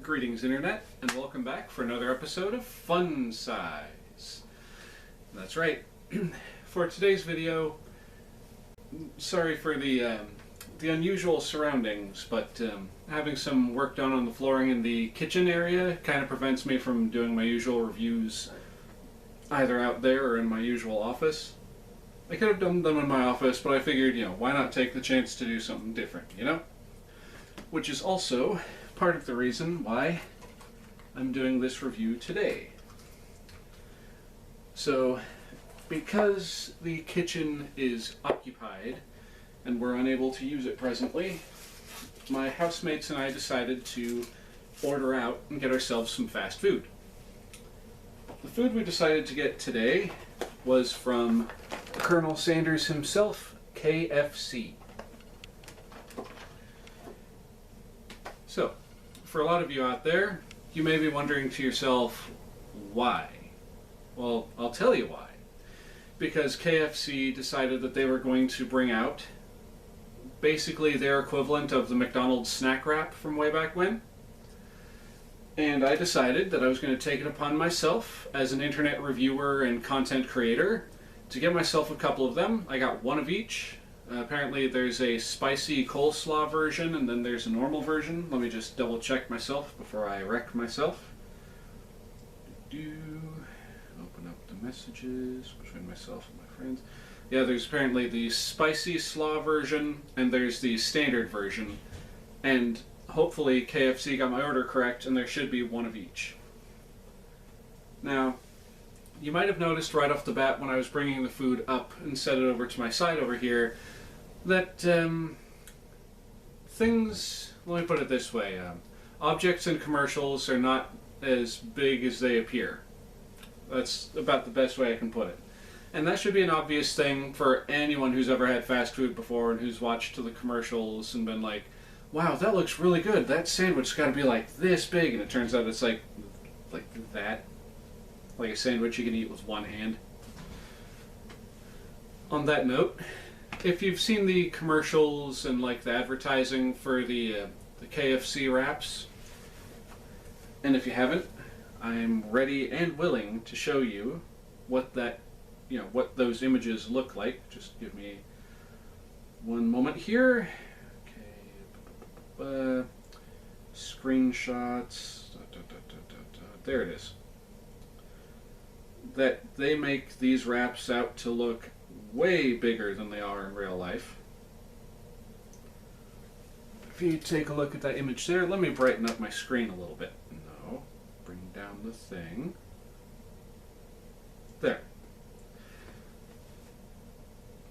Greetings Internet, and welcome back for another episode of Fun Size. That's right. For today's video, sorry for the unusual surroundings, but having some work done on the flooring in the kitchen area kind of prevents me from doing my usual reviews either out there or in my usual office. I could have done them in my office, but I figured, why not take the chance to do something different, Which is also part of the reason why I'm doing this review today. So, because the kitchen is occupied and we're unable to use it presently, my housemates and I decided to order out and get ourselves some fast food. The food we decided to get today was from Colonel Sanders himself, KFC. So, for a lot of you out there, you may be wondering to yourself, why? Well, I'll tell you why. Because KFC decided that they were going to bring out basically their equivalent of the McDonald's snack wrap from way back when. And I decided that I was going to take it upon myself as an internet reviewer and content creator to get myself a couple of them. I got one of each. Apparently there's a spicy coleslaw version and then there's a normal version. Let me just double check myself before I wreck myself. Open up the messages between myself and my friends. Yeah, there's apparently the spicy slaw version and there's the standard version. And hopefully KFC got my order correct and there should be one of each. Now, you might have noticed right off the bat when I was bringing the food up and set it over to my side over here that things, let me put it this way, objects in commercials are not as big as they appear. That's about the best way I can put it. And that should be an obvious thing for anyone who's ever had fast food before and who's watched the commercials and been like, wow, that looks really good, that sandwich's got to be like this big, and it turns out it's like that. Like a sandwich you can eat with one hand. On that note, if you've seen the commercials and like the advertising for the KFC wraps, and if you haven't, I'm ready and willing to show you what what those images look like. Just give me one moment here. Okay, screenshots. There it is. That they make these wraps out to look way bigger than they are in real life. If you take a look at that image there, let me brighten up my screen a little bit. No, bring down the thing. There.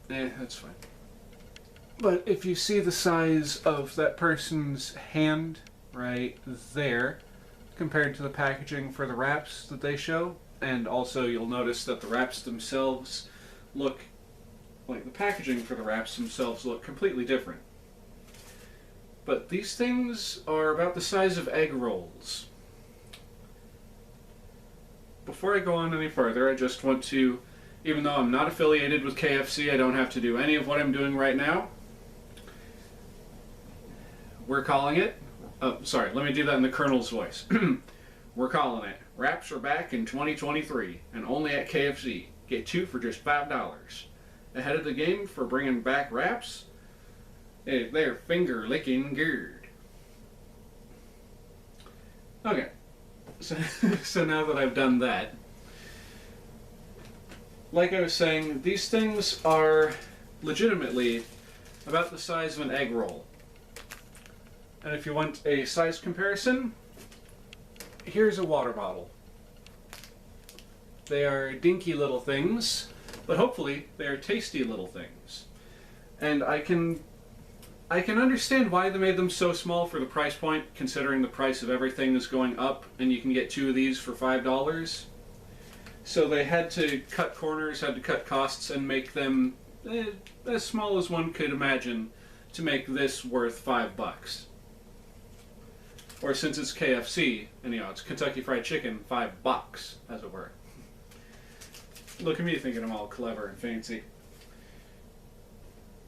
That's fine. But if you see the size of that person's hand right there, compared to the packaging for the wraps that they show, and also you'll notice that the wraps themselves look, like the packaging for the wraps themselves look completely different. But these things are about the size of egg rolls. Before I go on any further, I just want to, even though I'm not affiliated with KFC, I don't have to do any of what I'm doing right now. We're calling it, sorry, let me do that in the Colonel's voice. We're calling it Wraps Are Back in 2023 and only at KFC. Get 2 for just $5. Ahead of the game for bringing back wraps? They're finger-licking good. Okay, so now that I've done that, like I was saying, these things are legitimately about the size of an egg roll. And if you want a size comparison, here's a water bottle. They are dinky little things, but hopefully they are tasty little things. And I can understand why they made them so small for the price point, considering the price of everything is going up, and you can get 2 of these for $5. So they had to cut corners, had to cut costs, and make them as small as one could imagine to make this worth $5. Or since it's KFC, and it's Kentucky Fried Chicken, $5, as it were. Look at me thinking I'm all clever and fancy.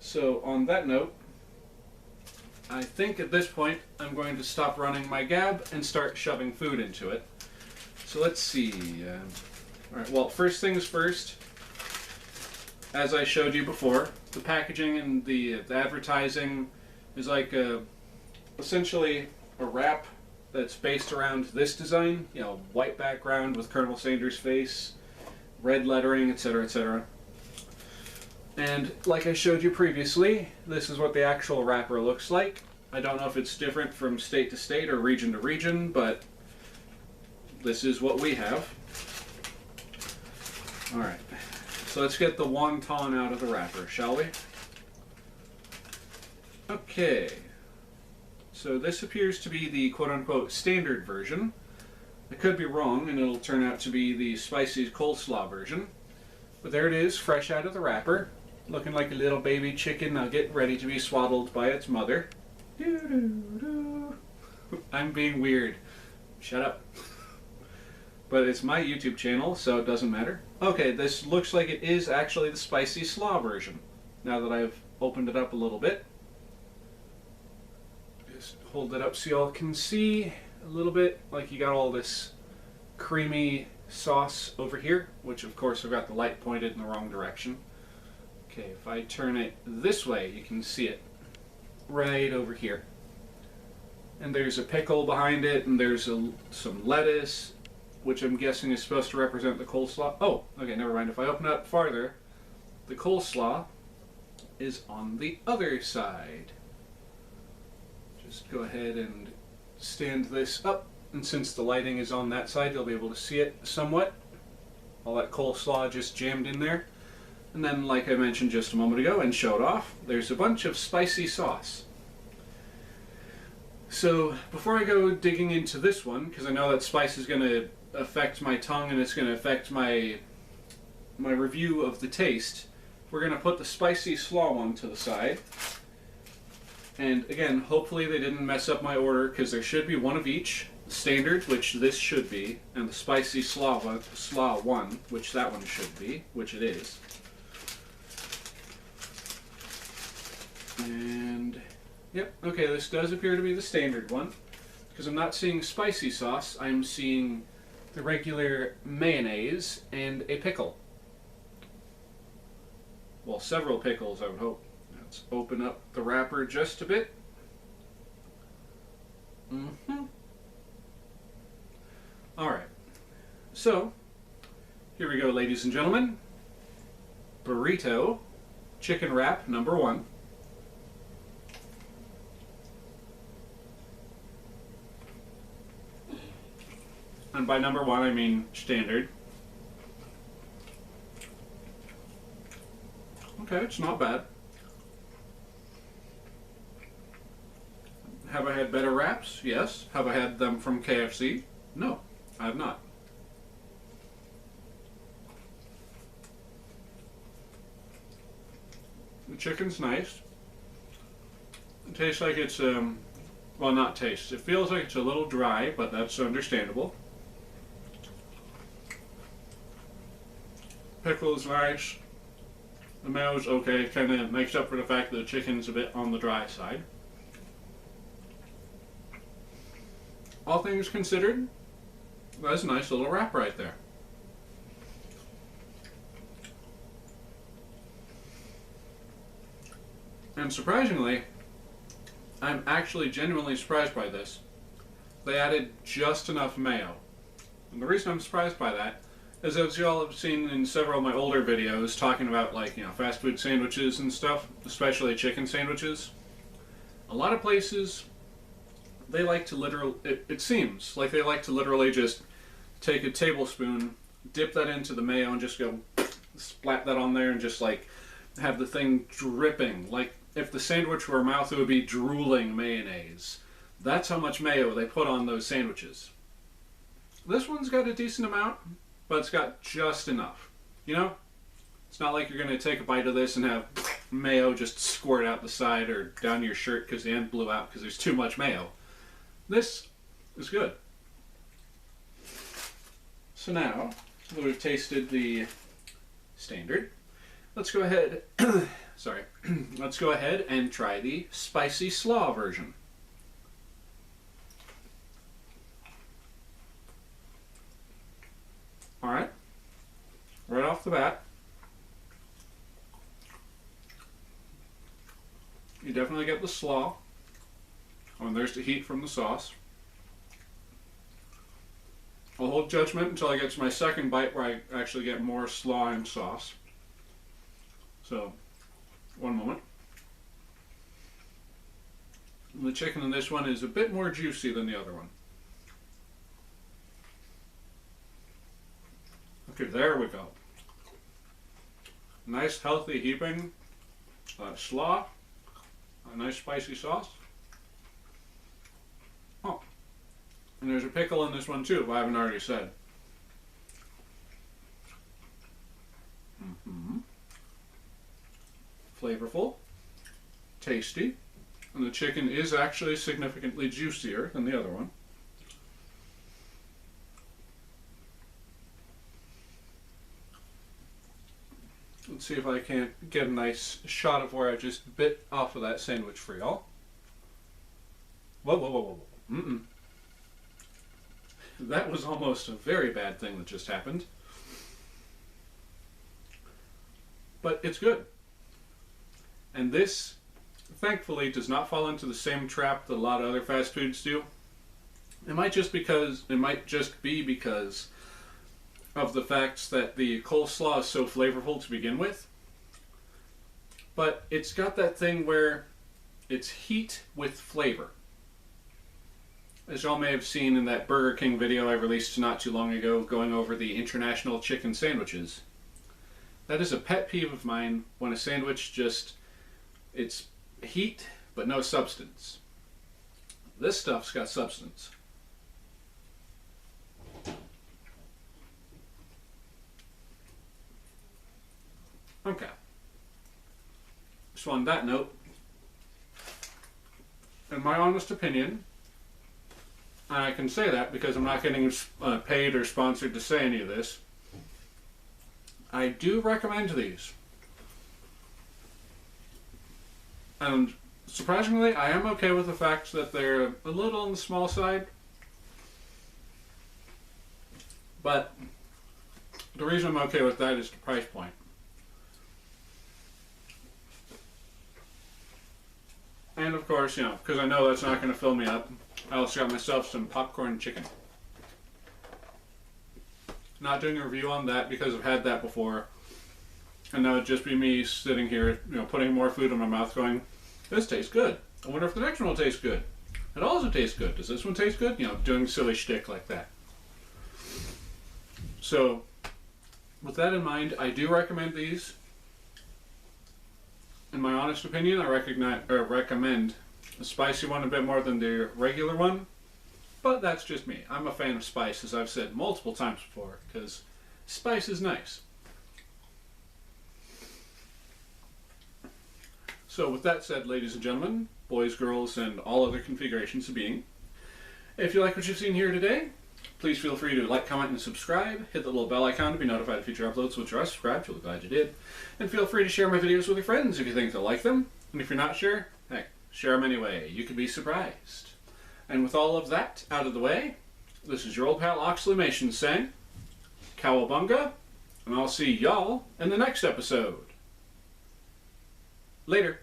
So on that note, I think at this point I'm going to stop running my gab and start shoving food into it. So let's see. Alright, well, first things first, as I showed you before, the packaging and the advertising is like essentially a wrap that's based around this design, you know, white background with Colonel Sanders' face, red lettering, etc., etc. And like I showed you previously, this is what the actual wrapper looks like. I don't know if it's different from state to state or region to region, but this is what we have. Alright, so let's get the wonton out of the wrapper, shall we? Okay, so this appears to be the quote-unquote standard version. I could be wrong, and it'll turn out to be the spicy coleslaw version. But there it is, fresh out of the wrapper, looking like a little baby chicken nugget ready to be swaddled by its mother. Doo-doo-doo. I'm being weird. Shut up. But it's my YouTube channel, so it doesn't matter. Okay, this looks like it is actually the spicy slaw version, now that I've opened it up a little bit. Just hold it up so y'all can see a little bit, like you got all this creamy sauce over here, which of course I've got the light pointed in the wrong direction. Okay, if I turn it this way, you can see it right over here. And there's a pickle behind it, and there's some lettuce, which I'm guessing is supposed to represent the coleslaw. Oh, okay, never mind. If I open it up farther, the coleslaw is on the other side. Just go ahead and stand this up, and since the lighting is on that side, you'll be able to see it somewhat. All that coleslaw just jammed in there. And then, like I mentioned just a moment ago and showed off, there's a bunch of spicy sauce. So, before I go digging into this one, because I know that spice is going to affect my tongue and it's going to affect my review of the taste, we're going to put the spicy slaw one to the side. And again, hopefully they didn't mess up my order, because there should be one of each. The standard, which this should be, and the spicy slaw one, which that one should be, which it is. And yep, okay, this does appear to be the standard one, because I'm not seeing spicy sauce, I'm seeing the regular mayonnaise and a pickle. Well, several pickles, I would hope. Let's open up the wrapper just a bit. Alright, so here we go, ladies and gentlemen. Burrito chicken wrap number 1. And by number 1, I mean standard. Okay, it's not bad. Have I had better wraps? Yes. Have I had them from KFC? No, I have not. The chicken's nice. It tastes like it's, well, not taste. It feels like it's a little dry, but that's understandable. Pickle is nice. The mayo's okay, kind of makes up for the fact that the chicken's a bit on the dry side. All things considered, that's a nice little wrap right there. And surprisingly, I'm actually genuinely surprised by this. They added just enough mayo. And the reason I'm surprised by that is, as you all have seen in several of my older videos talking about, like, you know, fast food sandwiches and stuff, especially chicken sandwiches, a lot of places, they like to it seems like they like to literally just take a tablespoon, dip that into the mayo, and just go splat that on there and just, like, have the thing dripping. Like, if the sandwich were a mouth, it would be drooling mayonnaise. That's how much mayo they put on those sandwiches. This one's got a decent amount, but it's got just enough. You know? It's not like you're going to take a bite of this and have mayo just squirt out the side or down your shirt because the end blew out because there's too much mayo. This is good. So now that we've tasted the standard, let's go ahead sorry, let's go ahead and try the spicy slaw version. Alright, right off the bat, you definitely get the slaw. Oh, there's the heat from the sauce. I'll hold judgment until I get to my second bite where I actually get more slaw and sauce. So, one moment. And the chicken in this one is a bit more juicy than the other one. Okay, there we go. Nice healthy heaping, slaw, a nice spicy sauce. Oh, and there's a pickle in this one too, if I haven't already said. Flavorful, tasty, and the chicken is actually significantly juicier than the other one. Let's see if I can't get a nice shot of where I just bit off of that sandwich for y'all. Whoa, whoa, whoa, whoa, whoa. Mm-mm. That was almost a very bad thing that just happened. But it's good. And this, thankfully, does not fall into the same trap that a lot of other fast foods do. It might just be because of the fact that the coleslaw is so flavorful to begin with. But it's got that thing where it's heat with flavor. As y'all may have seen in that Burger King video I released not too long ago going over the international chicken sandwiches. That is a pet peeve of mine when a sandwich it's heat but no substance. This stuff's got substance. Okay. So on that note, in my honest opinion, and I can say that because I'm not getting paid or sponsored to say any of this, I do recommend these. And surprisingly, I am okay with the fact that they're a little on the small side. But the reason I'm okay with that is the price point. And of course, because I know that's not going to fill me up, I also got myself some popcorn chicken. Not doing a review on that because I've had that before. And now it'd just be me sitting here, putting more food in my mouth going, this tastes good. I wonder if the next one will taste good. It also tastes good. Does this one taste good? Doing silly shtick like that. So, with that in mind, I do recommend these. In my honest opinion, I recommend the spicy one a bit more than the regular one. But that's just me. I'm a fan of spice, as I've said multiple times before, because spice is nice. So with that said, ladies and gentlemen, boys, girls, and all other configurations of being, if you like what you've seen here today, please feel free to like, comment, and subscribe. Hit the little bell icon to be notified of future uploads, which are subscribed. You'll be glad you did. And feel free to share my videos with your friends if you think they'll like them. And if you're not sure, heck, share them anyway. You could be surprised. And with all of that out of the way, this is your old pal Oxleymations saying, Cowabunga, and I'll see y'all in the next episode. Later.